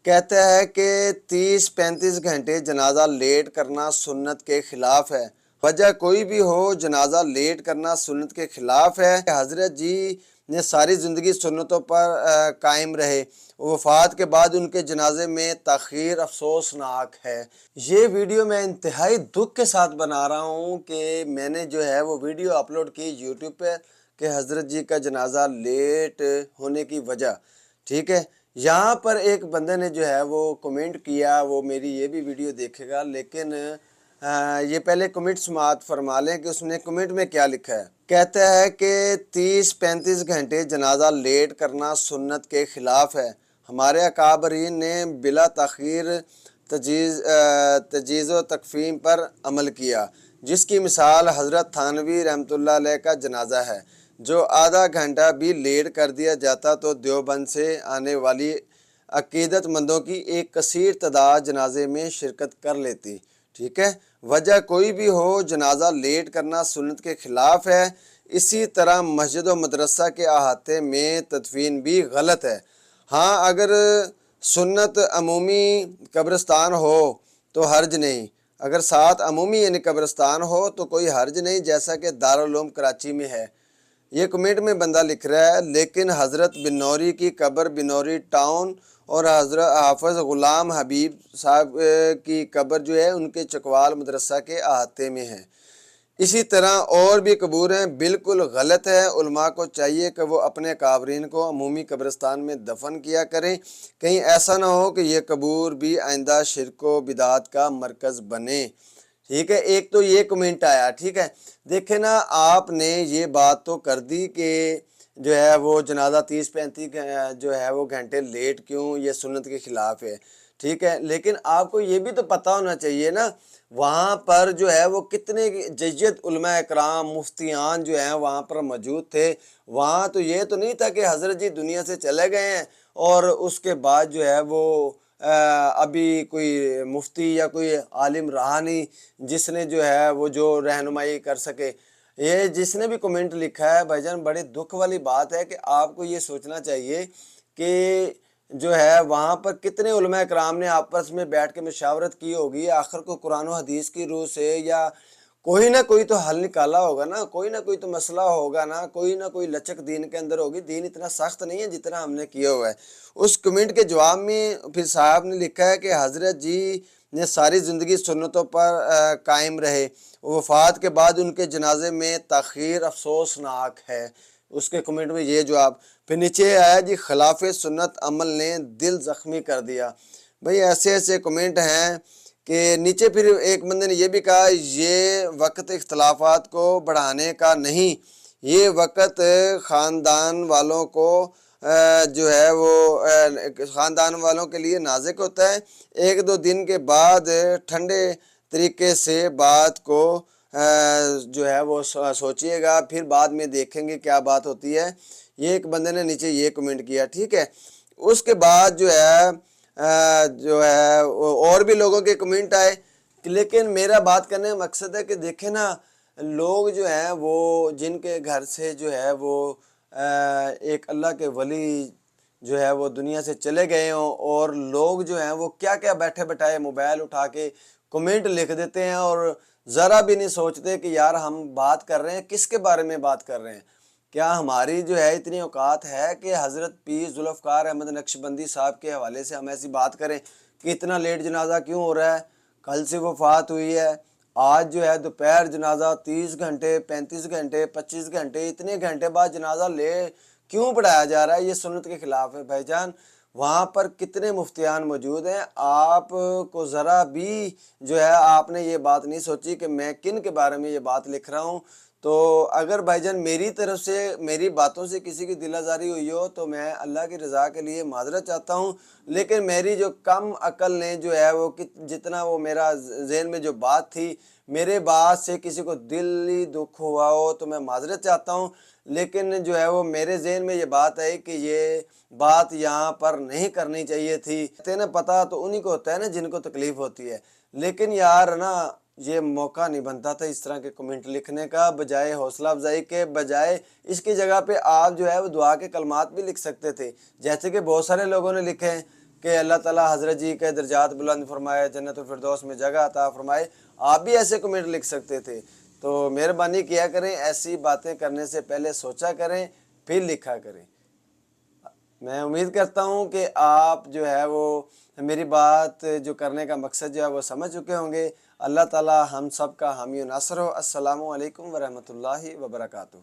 کہتا ہے کہ 30-35 گھنٹے جنازہ لیٹ کرنا سنت کے خلاف ہے۔ وجہ کوئی بھی ہو، جنازہ لیٹ کرنا سنت کے خلاف ہے۔ حضرت جی نے ساری زندگی سنتوں پر قائم رہے، وفات کے بعد ان کے جنازے میں تاخیر افسوسناک ہے۔ یہ ویڈیو میں انتہائی دکھ کے ساتھ بنا رہا ہوں کہ میں نے جو ہے وہ ویڈیو اپلوڈ کی یوٹیوب پہ کہ حضرت جی کا جنازہ لیٹ ہونے کی وجہ، ٹھیک ہے۔ یہاں پر ایک بندے نے جو ہے وہ کمنٹ کیا، وہ میری یہ بھی ویڈیو دیکھے گا، لیکن یہ پہلے کمنٹ سماعت فرما لیں کہ اس نے کمنٹ میں کیا لکھا ہے۔ کہتا ہے کہ 30-35 گھنٹے جنازہ لیٹ کرنا سنت کے خلاف ہے۔ ہمارے اکابرین نے بلا تاخیر تجہیز و تکفین پر عمل کیا، جس کی مثال حضرت تھانوی رحمۃ اللہ علیہ کا جنازہ ہے۔ جو آدھا گھنٹہ بھی لیٹ کر دیا جاتا تو دیوبند سے آنے والی عقیدت مندوں کی ایک کثیر تعداد جنازے میں شرکت کر لیتی، ٹھیک ہے۔ وجہ کوئی بھی ہو، جنازہ لیٹ کرنا سنت کے خلاف ہے۔ اسی طرح مسجد و مدرسہ کے احاطے میں تدفین بھی غلط ہے۔ ہاں، اگر سنت عمومی قبرستان ہو تو حرج نہیں، اگر ساتھ عمومی یعنی قبرستان ہو تو کوئی حرج نہیں، جیسا کہ دارالعلوم کراچی میں ہے۔ یہ کمنٹ میں بندہ لکھ رہا ہے، لیکن حضرت بنوری کی قبر بنوری ٹاؤن اور حضرت حافظ غلام حبیب صاحب کی قبر جو ہے ان کے چکوال مدرسہ کے احاطے میں ہے۔ اسی طرح اور بھی قبور ہیں، بالکل غلط ہے۔ علماء کو چاہیے کہ وہ اپنے قابرین کو عمومی قبرستان میں دفن کیا کریں، کہیں ایسا نہ ہو کہ یہ قبور بھی آئندہ شرک و بدعت کا مرکز بنے، ٹھیک ہے۔ ایک تو یہ کمنٹ آیا، ٹھیک ہے۔ دیکھیں نا، آپ نے یہ بات تو کر دی کہ جو ہے وہ جنازہ 30-35 جو ہے وہ گھنٹے لیٹ کیوں، یہ سنت کے خلاف ہے، ٹھیک ہے۔ لیکن آپ کو یہ بھی تو پتہ ہونا چاہیے نا، وہاں پر جو ہے وہ کتنے جید علماء اکرام مفتیان جو ہیں وہاں پر موجود تھے۔ وہاں تو یہ تو نہیں تھا کہ حضرت جی دنیا سے چلے گئے ہیں اور اس کے بعد جو ہے وہ ابھی کوئی مفتی یا کوئی عالم رہا نہیں جس نے جو ہے وہ جو رہنمائی کر سکے۔ یہ جس نے بھی کمنٹ لکھا ہے بھائی جان، بڑے دکھ والی بات ہے کہ آپ کو یہ سوچنا چاہیے کہ جو ہے وہاں پر کتنے علماء اکرام نے آپس میں بیٹھ کے مشاورت کی ہوگی، آخر کو قرآن و حدیث کی روح سے یا کوئی نہ کوئی تو حل نکالا ہوگا نا، کوئی نہ کوئی تو مسئلہ ہوگا نا، کوئی نہ کوئی لچک دین کے اندر ہوگی۔ دین اتنا سخت نہیں ہے جتنا ہم نے کیا ہوا ہے۔ اس کمنٹ کے جواب میں پھر صاحب نے لکھا ہے کہ حضرت جی نے ساری زندگی سنتوں پر قائم رہے، وفات کے بعد ان کے جنازے میں تاخیر افسوسناک ہے۔ اس کے کمنٹ میں یہ جواب، پھر نیچے آیا جی خلاف سنت عمل نے دل زخمی کر دیا۔ بھئی ایسے ایسے کمنٹ ہیں کہ نیچے پھر ایک بندے نے یہ بھی کہا، یہ وقت اختلافات کو بڑھانے کا نہیں، یہ وقت خاندان والوں کو جو ہے وہ خاندان والوں کے لیے نازک ہوتا ہے۔ ایک دو دن کے بعد ٹھنڈے طریقے سے بات کو جو ہے وہ سوچئے گا، پھر بعد میں دیکھیں گے کیا بات ہوتی ہے۔ یہ ایک بندے نے نیچے یہ کمنٹ کیا، ٹھیک ہے۔ اس کے بعد جو ہے اور بھی لوگوں کے کمنٹ آئے، لیکن میرا بات کرنے کا مقصد ہے کہ دیکھیں نا، لوگ جو ہیں وہ جن کے گھر سے جو ہے وہ ایک اللہ کے ولی جو ہے وہ دنیا سے چلے گئے ہوں، اور لوگ جو ہیں وہ کیا کیا بیٹھے بٹھائے موبائل اٹھا کے کمنٹ لکھ دیتے ہیں، اور ذرا بھی نہیں سوچتے کہ یار ہم بات کر رہے ہیں کس کے بارے میں بات کر رہے ہیں۔ کیا ہماری جو ہے اتنی اوقات ہے کہ حضرت پیر ذوالفقار احمد نقشبندی صاحب کے حوالے سے ہم ایسی بات کریں کہ اتنا لیٹ جنازہ کیوں ہو رہا ہے؟ کل سے وفات ہوئی ہے، آج جو ہے دوپہر جنازہ 30 گھنٹے 35 گھنٹے 25 گھنٹے اتنے گھنٹے بعد جنازہ کیوں پڑھایا جا رہا ہے؟ یہ سنت کے خلاف ہے بھائی جان۔ وہاں پر کتنے مفتیان موجود ہیں، آپ کو ذرا بھی جو ہے آپ نے یہ بات نہیں سوچی کہ میں کن کے بارے میں یہ بات لکھ رہا ہوں۔ تو اگر بھائی جان میری طرف سے میری باتوں سے کسی کی دل آزاری ہوئی ہو تو میں اللہ کی رضا کے لیے معذرت چاہتا ہوں، لیکن میری جو کم عقل نے جو ہے وہ جتنا وہ میرا ذہن میں جو بات تھی، میرے بات سے کسی کو دلی دکھ ہوا ہو تو میں معذرت چاہتا ہوں، لیکن جو ہے وہ میرے ذہن میں یہ بات ہے کہ یہ بات یہاں پر نہیں کرنی چاہیے تھی۔ پتہ تو انہی کو ہوتا ہے نا جن کو تکلیف ہوتی ہے، لیکن یار نا یہ موقع نہیں بنتا تھا اس طرح کے کمنٹ لکھنے کا، بجائے حوصلہ افزائی کے بجائے اس کی جگہ پہ آپ جو ہے وہ دعا کے کلمات بھی لکھ سکتے تھے، جیسے کہ بہت سارے لوگوں نے لکھے ہیں کہ اللہ تعالیٰ حضرت جی کے درجات بلند فرمائے، جنت الفردوس میں جگہ عطا فرمائے، آپ بھی ایسے کمنٹ لکھ سکتے تھے۔ تو مہربانی کیا کریں، ایسی باتیں کرنے سے پہلے سوچا کریں پھر لکھا کریں۔ میں امید کرتا ہوں کہ آپ جو ہے وہ میری بات جو کرنے کا مقصد جو ہے وہ سمجھ چکے ہوں گے۔ اللہ تعالیٰ ہم سب کا حامی و ناصر ہو۔ السلام علیکم ورحمۃ اللہ وبرکاتہ۔